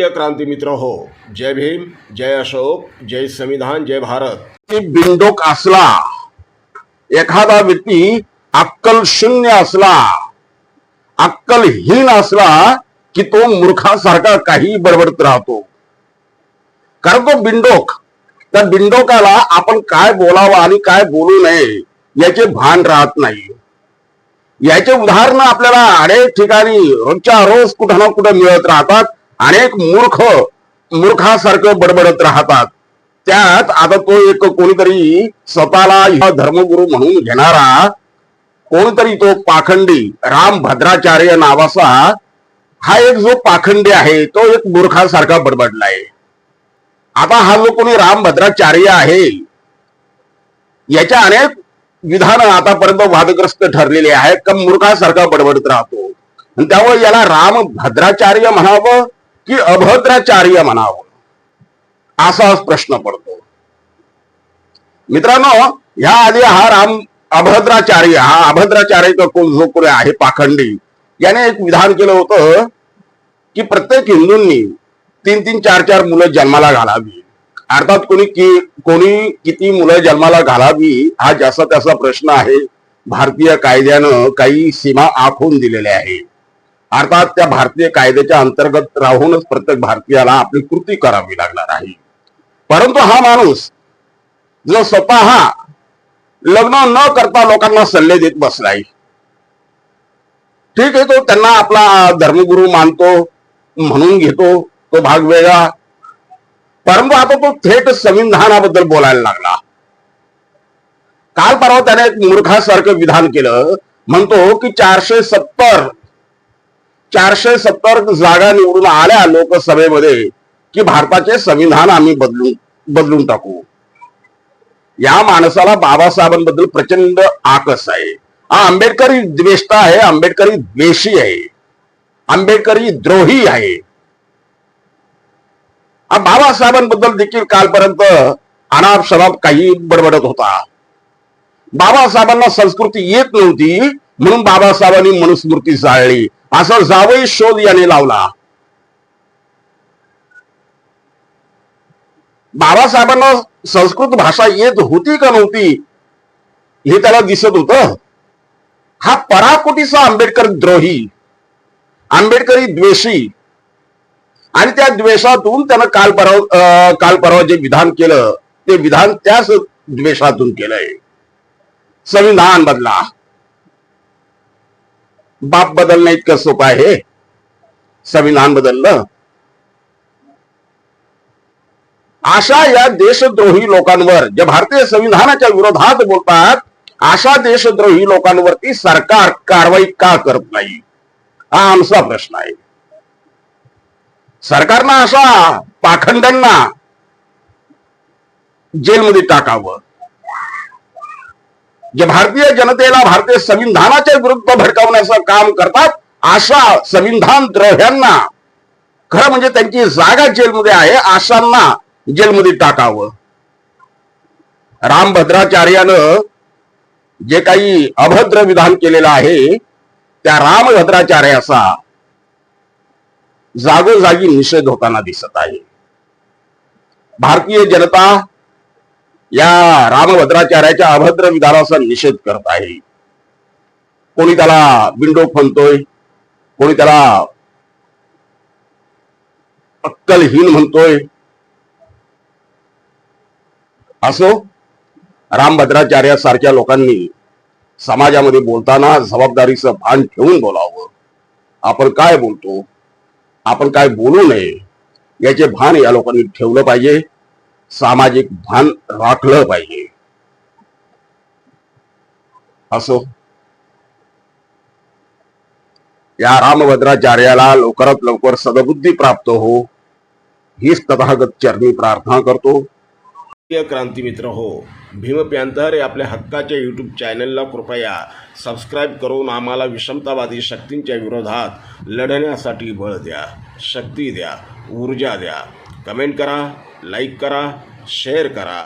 प्रिय क्रांती मित्र हो, जय भीम, जय अशोक, जय संविधान, जय भारत। बिनडोक असला, एखादा व्यक्ती अक्कल शून्य असला, अक्कलहीन असला की तो मूर्खासारखा काही बडबडत राहतो. कारण तो बिनडोक, त्या बिनडोकाला आपण काय बोलावं आणि काय बोलू नये याचे भान राहत नाही. याचे उदाहरण आपल्याला अनेक ठिकाणी रोजच्या रोज कुठं ना कुठं मिळत राहतात. अनेक मूर्खासारखं बडबडत राहतात. त्यात आता तो एक कोणीतरी स्वतःला धर्मगुरू म्हणून घेणारा कोणीतरी तो पाखंडी राम भद्राचार्य नावाचा हा एक जो पाखंडी आहे तो एक मूर्खासारखा बडबडलाय. आता हा जो कोणी राम भद्राचार्य आहे याच्या अनेक विधान आतापर्यंत वादग्रस्त ठरलेले आहेत. का मूर्खासारखा बडबडत राहतो आणि त्यामुळे याला राम भद्राचार्य म्हणावं की अभद्राचार्य म्हणावं असाच प्रश्न पडतो. मित्रांनो, ह्या आधी हा राम अभद्राचार्य जो कोणी आहे पाखंडी याने एक विधान केलं होतं की प्रत्येक हिंदूंनी 3-3, 4-4 मुलं जन्माला घालावी. अर्थात कोणी किती मुलं जन्माला घालावी हा ज्याचा त्याचा प्रश्न आहे. भारतीय कायद्यानं काही सीमा आखून दिलेल्या आहे. अर्थात त्या भारतीय कायद्याच्या अंतर्गत राहूनच प्रत्येक भारतीयाला आपली कृती करावी लागणार आहे. परंतु हा माणूस जो स्वतः लग्न न करता लोकांना सल्ले देत बसलाय. ठीक आहे, तो त्यांना आपला धर्मगुरू मानतो म्हणून घेतो, तो भाग वेगळा. परंतु आता तो थेट संविधानाबद्दल बोलायला लागला. काल परवा त्याने एक मूर्खासारखं विधान केलं. म्हणतो की 470 जागा निवडून आल्या लोकसभेमध्ये की भारताचे संविधान आम्ही बदलून टाकू. या माणसाला बाबासाहेबांबद्दल प्रचंड आकस आहे. हा आंबेडकरी द्वेष्टा आहे, आंबेडकरी द्वेषी आहे, आंबेडकरी द्रोही आहे. हा बाबासाहेबांबद्दल देखील कालपर्यंत अनाप शनाप काही बडबडत होता. बाबासाहेबांना संस्कृती येत नव्हती म्हणून बाबासाहेबांनी मनुस्मृती जाळली असा जावई शोध याने लावला. बाबासाहेबांना संस्कृत भाषा येत होती का नव्हती हे त्याला दिसत होतं. हा पराकोटीचा आंबेडकर द्रोही, आंबेडकरी द्वेषी आणि त्या द्वेषातून त्यानं काल परवा जे विधान केलं ते विधान त्याच द्वेषातून केलंय. संविधान बदला. बाप बदलणं इतकं सोपं आहे? संविधान बदललं? अशा या देशद्रोही लोकांवर, जे भारतीय संविधानाच्या विरोधात बोलतात, अशा देशद्रोही लोकांवरती सरकार कारवाई का करत नाही हा आमचा प्रश्न आहे. सरकारनं अशा पाखंडांना जेलमध्ये टाकावं. जे भारतीय जनतेला भारतीय संविधानाच्या विरुद्ध भडकावण्याचं काम करतात अशा संविधान द्रोह्यांना, खरं म्हणजे त्यांची जागा जेलमध्ये आहे, अशांना जेलमध्ये टाकावं. राम भद्राचार्यानं जे काही अभद्र विधान केलेलं आहे त्या राम भद्राचार्याचा जागोजागी निषेध होताना दिसत आहे. भारतीय जनता या रामभद्राचार्याच्या अभद्र विधानाचा निषेध करत आहे. कोणी त्याला बिनडोक म्हणतोय, कोणी त्याला अक्कलहीन म्हणतोय. असो, रामभद्राचार्यासारख्या लोकांनी समाजामध्ये बोलताना जबाबदारीचं भान ठेवून बोलावं. आपण काय बोलतो, आपण काय बोलू नये याचे भान या लोकांनी ठेवलं पाहिजे. सामाजिक भान राखलं पाहिजे. असो, या रामभद्राचार्याला लवकरात लवकर सद्बुद्धी प्राप्त हो हीच तथागत चरणी प्रार्थना करतो. प्रिय क्रांती मित्र हो, भीम पॅंथर या आपल्या हक्काच्या यूट्यूब चॅनलला कृपया सबस्क्राईब करून आम्हाला विषमतावादी शक्तींच्या विरोधात लढण्यासाठी बळ द्या, शक्ती द्या, ऊर्जा द्या. कमेंट करा, लाईक करा, शेअर करा.